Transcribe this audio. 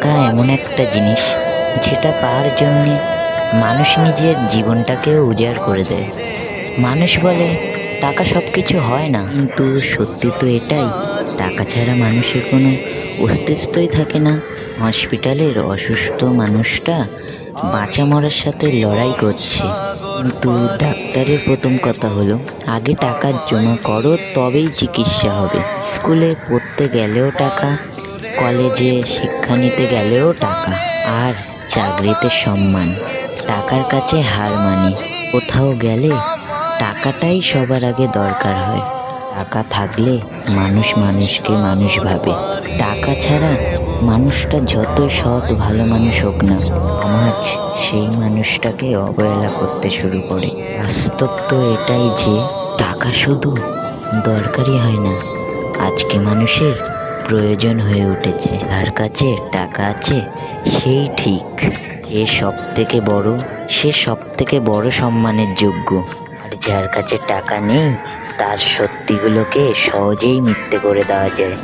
টাকা এমন একটা জিনিস যেটা পাওয়ার জন্যে মানুষ নিজের জীবনটাকেও উজাড় করে দেয়। মানুষ বলে টাকা সব কিছু হয় না, কিন্তু সত্যি তো এটাই। টাকা ছাড়া মানুষের কোনো অস্তিত্বই থাকে না। হসপিটালের অসুস্থ মানুষটা বাঁচা মরার সাথে লড়াই করছে, কিন্তু ডাক্তারের প্রথম কথা হলো আগে টাকা জমা করো, তবেই চিকিৎসা হবে। স্কুলে পড়তে গেলেও টাকা, কলেজে শিক্ষা নিতে গেলেও টাকা, আর চাকরিতে সম্মান। টাকার কাছে হার মানি। কোথাও গেলে টাকাটাই সবার আগে দরকার হয়। টাকা থাকলে মানুষ মানুষকে মানুষ ভাবে। টাকা ছাড়া মানুষটা যত সৎ ভালো মানুষ হোক না, সমাজ সেই মানুষটাকে অবহেলা করতে শুরু করে। বাস্তব তো এটাই যে টাকা শুধু দরকারই হয় না, আজকে মানুষের প্রয়োজন হয়ে উঠেছে। যার কাছে টাকা আছে সেই ঠিক, সে সব থেকে বড় সম্মানের যোগ্য। আর যার কাছে টাকা নেই তার সত্যিগুলোকে সহজেই মিথ্যে করে দেওয়া যায়।